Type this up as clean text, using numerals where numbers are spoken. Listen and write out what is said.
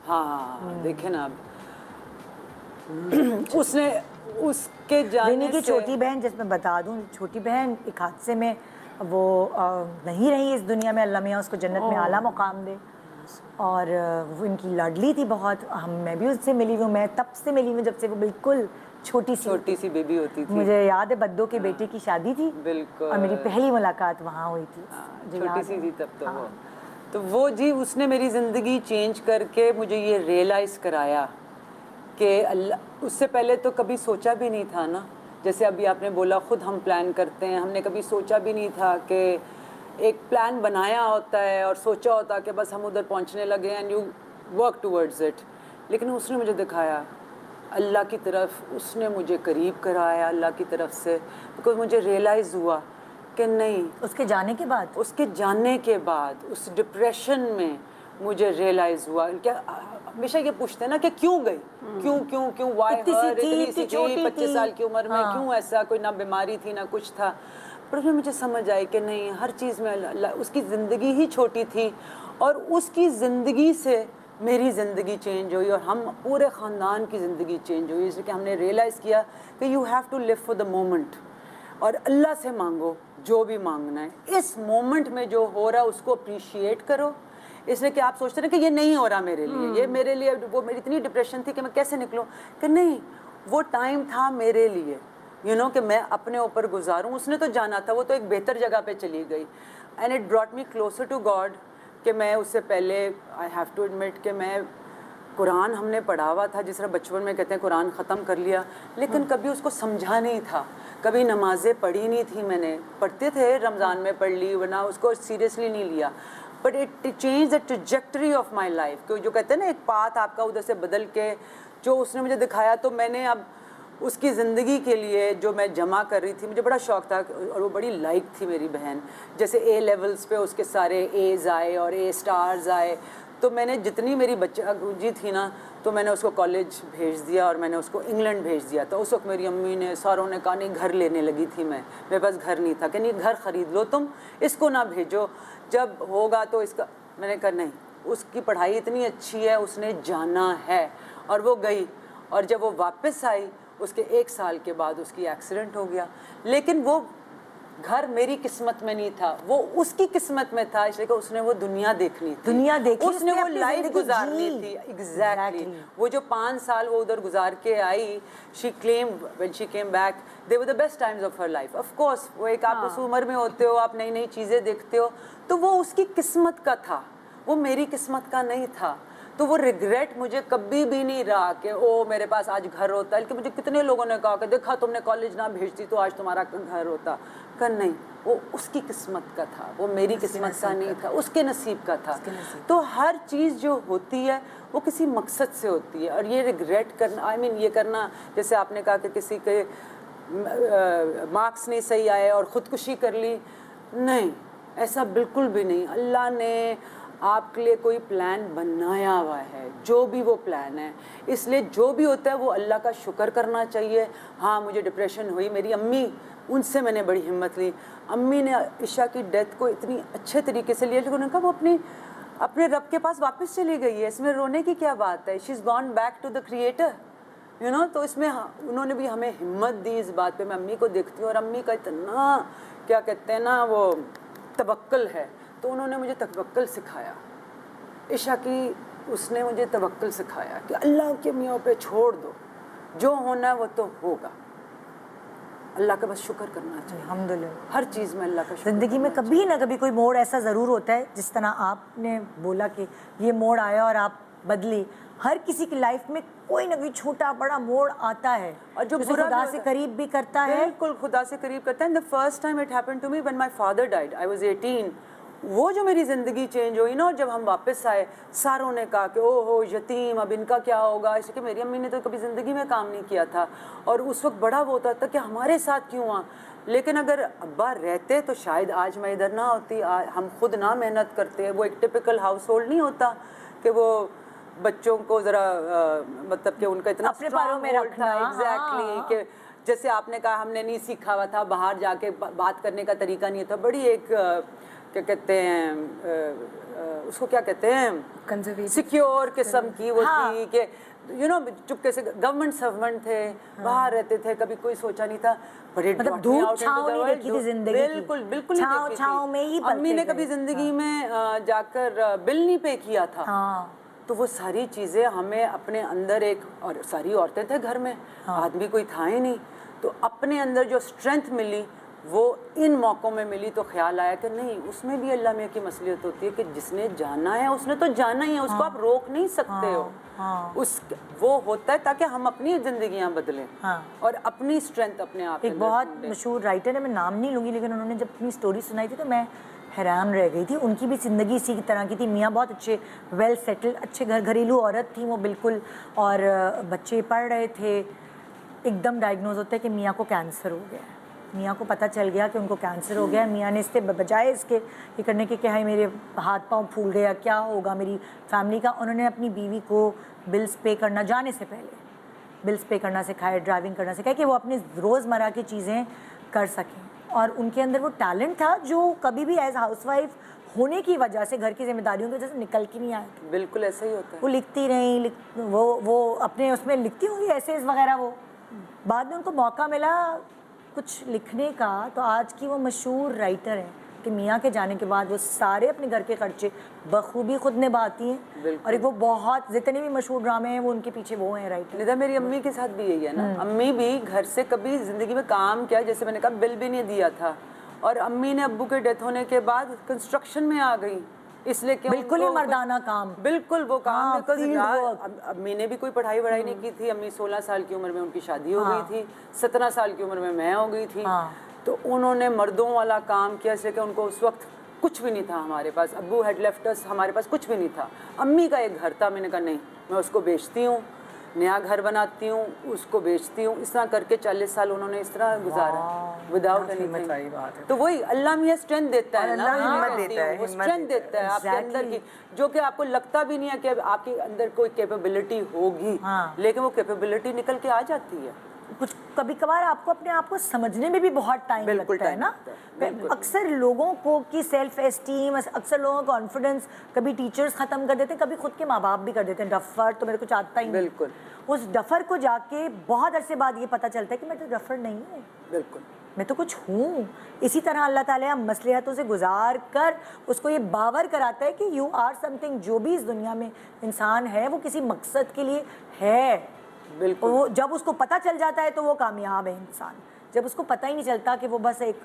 हाँ देखे ना अब उसने उसके जाने की से छोटी बहन, जिसमें बता दूं, छोटी बहन एक हादसे में वो नहीं रही इस दुनिया में, अल्लाह मियाँ उसको जन्नत में आला मुकाम दे। और वो इनकी लाडली थी बहुत, मैं भी उससे मिली हूँ, मैं तब से मिली हूँ जब से वो बिल्कुल छोटी सी बेबी होती थी। मुझे याद है बद्दो की बेटी की शादी थी बिल्कुल, और मेरी पहली मुलाकात वहाँ हुई थी। छोटी सी थी तब तो। हाँ। वो जी उसने मेरी ज़िंदगी चेंज करके मुझे ये रियलाइज़ कराया कि अल्लाह, उससे पहले तो कभी सोचा भी नहीं था ना, जैसे अभी आपने बोला खुद हम प्लान करते हैं, हमने कभी सोचा भी नहीं था कि एक प्लान बनाया होता है और सोचा होता कि बस हम उधर पहुंचने लगे and you work towards it. लेकिन उसने मुझे दिखाया अल्लाह की तरफ, उसने मुझे करीब कराया अल्लाह की तरफ से, बिकॉज मुझे रियलाइज़ हुआ कि नहीं, उसके जाने के बाद उस डिप्रेशन में मुझे रियलाइज़ हुआ। क्या हमेशा ये पूछते हैं ना कि क्यों गई, क्यों वाई हर, इतनी सी थी 25 साल की उम्र में, क्यों ऐसा, कोई ना बीमारी थी ना कुछ था। पर फिर मुझे समझ आई कि नहीं, हर चीज़ में उसकी ज़िंदगी ही छोटी थी और उसकी ज़िंदगी से मेरी ज़िंदगी चेंज हुई और हम पूरे ख़ानदान की ज़िंदगी चेंज हुई, इसलिए कि हमने रियलाइज़ किया कि you have to live for the moment और अल्लाह से मांगो जो भी मांगना है, इस मोमेंट में जो हो रहा है उसको अप्रिशिएट करो। इसलिए कि आप सोचते हैं कि ये नहीं हो रहा मेरे लिए, ये मेरे लिए, वो मेरी इतनी डिप्रेशन थी कि मैं कैसे निकलूं, कि नहीं, वो टाइम था मेरे लिए, यू नो, कि मैं अपने ऊपर गुजारूं। उसने तो जाना था, वो तो एक बेहतर जगह पे चली गई and it brought me closer to God. कि मैं उससे पहले आई हैव टू एडमिट कि मैं कुरान हमने पढ़ा हुआ था, जिस तरह बचपन में कहते हैं कुरान ख़त्म कर लिया, लेकिन कभी उसको समझा नहीं था, कभी नमाज़ें पढ़ी नहीं थी मैंने, पढ़ते थे रमज़ान में पढ़ ली, वरना उसको सीरियसली नहीं लिया। But it change the trajectory of my life, क्यों जो कहते हैं ना एक पाथ आपका उधर से बदल के जो उसने मुझे दिखाया, तो मैंने अब उसकी ज़िंदगी के लिए जो मैं जमा कर रही थी, मुझे बड़ा शौक़ था और वो बड़ी लाइक थी मेरी बहन। जैसे ए लेवल्स पे उसके सारे एज़ आए और ए स्टार्स आए, तो मैंने जितनी मेरी बच्चा जी थी ना, तो मैंने उसको कॉलेज भेज दिया और मैंने उसको इंग्लैंड भेज दिया। तो उस वक्त मेरी अम्मी ने, सारों ने कहा नहीं, घर लेने लगी थी मैं, मेरे पास घर नहीं था, कि नहीं घर ख़रीद लो तुम, इसको ना भेजो, जब होगा तो इसका। मैंने कहा नहीं, उसकी पढ़ाई इतनी अच्छी है, उसने जाना है। और वो गई और जब वो वापस आई उसके 1 साल के बाद उसकी एक्सीडेंट हो गया। लेकिन वो घर मेरी किस्मत में नहीं था, वो उसकी किस्मत में था, इसलिए कि उसने वो दुनिया देखनी थी, उसने वो लाइफ गुजारनी थी। एग्जैक्टली वो जो 5 साल वो उधर गुजार के आई, she claim when she came back they were the best times of her life. Of course वो एक आप उस उम्र में होते हो, आप नई नई चीज़ें देखते हो, तो वो उसकी किस्मत का था, वो मेरी किस्मत का नहीं था। तो वो रिग्रेट मुझे कभी भी नहीं रहा कि ओ मेरे पास आज घर होता, बल्कि मुझे कितने लोगों ने कहा कि देखा तुमने कॉलेज ना भेजती तो आज तुम्हारा घर होता। कर नहीं, वो उसकी किस्मत का था, वो मेरी किस्मत का नहीं था, उसके नसीब का था। तो हर चीज़ जो होती है वो किसी मकसद से होती है। और ये रिग्रेट करना, आई मीन ये करना, जैसे आपने कहा कि किसी के मार्क्स नहीं सही आए और ख़ुदकुशी कर ली, नहीं, ऐसा बिल्कुल भी नहीं। अल्लाह ने आपके लिए कोई प्लान बनाया हुआ है, जो भी वो प्लान है, इसलिए जो भी होता है वो अल्लाह का शुक्र करना चाहिए। हाँ मुझे डिप्रेशन हुई, मेरी अम्मी, उनसे मैंने बड़ी हिम्मत ली। अम्मी ने ईशा की डेथ को इतनी अच्छे तरीके से लिया, लेकिन उन्होंने कहा वो अपने रब के पास वापस चली गई है, इसमें रोने की क्या बात है, she is gone back to the creator, you know. तो इसमें उन्होंने भी हमें हिम्मत दी इस बात पे। मैं अम्मी को देखती हूँ और अम्मी का इतना, क्या कहते हैं ना, वो तवक्कल है, तो उन्होंने मुझे तवक्कल सिखाया। ईशा की उसने मुझे तवक्कल सिखाया कि अल्लाह के मियाँ पे छोड़ दो, जो होना है वो तो होगा, अल्लाह का बस शुक्र करना चाहिए। अल्हम्दुलिल्लाह हर चीज़ में अल्लाह का शुक्र। ज़िंदगी में कभी ना कभी कोई मोड़ ऐसा ज़रूर होता है, जिस तरह आपने बोला कि ये मोड़ आया और आप बदली। हर किसी की लाइफ में कोई ना कोई छोटा बड़ा मोड़ आता है और जो खुदा से करीब भी करता है। बिल्कुल खुदा से करीब करता है। The first time it happened to me when my father died, I was 18। वो जो मेरी ज़िंदगी चेंज हुई ना, और जब हम वापस आए, सारों ने कहा कि ओहो यतीम, अब इनका क्या होगा, इसलिए कि मेरी अम्मी ने तो कभी ज़िंदगी में काम नहीं किया था और उस वक्त बड़ा वो होता था कि हमारे साथ क्यों हुआ। लेकिन अगर अब्बा रहते तो शायद आज मैं इधर ना होती, हम खुद ना मेहनत करते। वो एक टिपिकल हाउस होल्ड नहीं होता कि वो बच्चों को ज़रा मतलब कि उनका इतना अपने पैरों में रखना। एग्जैक्टली कि जैसे आपने कहा हमने नहीं सीखा हुआ था, बाहर जाके बात करने का तरीका नहीं था। बड़ी एक क्या कहते हैं, उसको क्या कहते हैं, सिक्योर किस्म की वो थी कि चुपके से गवर्नमेंट सर्वेंट थे, बाहर रहते थे, कभी कोई सोचा नहीं था। मतलब धूप छाँव नहीं देखी थी जिंदगी की। बिल्कुल बिल्कुल नहीं देखी थी। छाँव में ही अम्मी ने कभी जिंदगी में जाकर बिल नहीं पे किया था। तो वो सारी चीज़ें हमें अपने अंदर और सारी औरतें थे घर में, आदमी कोई था ही नहीं, तो अपने अंदर जो स्ट्रेंथ मिली वो इन मौक़ों में मिली। तो ख्याल आया कि नहीं, उसमें भी अल्लाह में की मसलियत होती है कि जिसने जाना है उसने तो जाना ही है, उसको आप रोक नहीं सकते हो। वो होता है ताकि हम अपनी जिंदगियां बदलें और अपनी स्ट्रेंथ अपने आप। एक बहुत मशहूर राइटर है, मैं नाम नहीं लूँगी, लेकिन उन्होंने जब अपनी स्टोरी सुनाई थी तो मैं हैरान रह गई थी। उनकी भी ज़िंदगी इसी तरह की थी। मियाँ बहुत अच्छे वेल सेटल्ड अच्छे घरेलू औरत थी वो बिल्कुल, और बच्चे पढ़ रहे थे। एकदम डायग्नोज होता है कि मियाँ को कैंसर हो गया है। मियाँ को पता चल गया कि उनको कैंसर हो गया है। मियाँ ने इसके बजाय इसके ये करने के कि हाय मेरे हाथ पाँव फूल गया, क्या होगा मेरी फैमिली का, उन्होंने अपनी बीवी को बिल्स पे करना, जाने से पहले बिल्स पे करना सिखाया, ड्राइविंग करना सिखाया कि वो अपनी रोज़मर्रा की चीज़ें कर सकें। और उनके अंदर वो टैलेंट था जो कभी भी एज हाउसवाइफ होने की वजह से, घर की जिम्मेदारियों की वजह से निकल के नहीं आया। बिल्कुल ऐसा ही होता है। वो लिखती रही, वो अपने उसमें लिखती होंगी एसेज वगैरह। वो बाद में उनको मौका मिला कुछ लिखने का, तो आज की वो मशहूर राइटर है कि मियाँ के जाने के बाद वो सारे अपने घर के खर्चे बखूबी खुद निभाती हैं। और एक वो बहुत जितने भी मशहूर ड्रामे हैं वो उनके पीछे वो हैं राइटर। निदा, मेरी अम्मी के साथ भी यही है ना। अम्मी भी घर से कभी ज़िंदगी में काम किया, जैसे मैंने कहा, बिल भी नहीं दिया था। और अम्मी ने अब्बू के डेथ होने के बाद कंस्ट्रक्शन में आ गई, इसलिए कि बिल्कुल ही मर्दाना काम, बिल्कुल वो काम। अम्मी ने भी कोई पढ़ाई वढ़ाई नहीं की थी। अम्मी 16 साल की उम्र में उनकी शादी हो गई थी, 17 साल की उम्र में मैं हो गई थी। तो उन्होंने मर्दों वाला काम किया, इसलिए कि उनको उस वक्त कुछ भी नहीं था हमारे पास। अब्बू हैड लेफ्ट अस, हमारे पास कुछ भी नहीं था। अम्मी का एक घर था, मैंने कहा नहीं, मैं उसको बेचती हूँ, नया घर बनाती हूँ, उसको बेचती हूँ। इस तरह करके 40 साल उन्होंने इस तरह गुजारा विदाउट एनीथिंग। तो वही अल्लाह मियाँ स्ट्रेंथ देता है ना, वो स्ट्रेंथ देता है आपके अंदर की, जो कि आपको लगता भी नहीं है कि आपके अंदर कोई कैपेबिलिटी होगी, लेकिन वो कैपेबिलिटी निकल के आ जाती है। कुछ कभी कभार आपको अपने आप को समझने में भी बहुत टाइम लगता है ना। अक्सर लोगों को की सेल्फ एस्टीम, अक्सर लोगों का कॉन्फिडेंस कभी टीचर्स ख़त्म कर देते हैं, कभी खुद के माँ बाप भी कर देते हैं। डफर तो मेरे को चाहता ही नहीं। बिल्कुल। उस डफर को जाके बहुत अरसे बाद ये पता चलता है कि मैं तो डफर नहीं हूँ, बिल्कुल मैं तो कुछ हूँ। इसी तरह अल्लाह ताला मसलिहतों से गुजार कर उसको ये बावर कराता है कि यू आर समथिंग। जो भी इस दुनिया में इंसान है वो किसी मकसद के लिए है। बिल्कुल। वो जब उसको पता चल जाता है तो वो कामयाब है इंसान। जब उसको पता ही नहीं चलता कि वो बस एक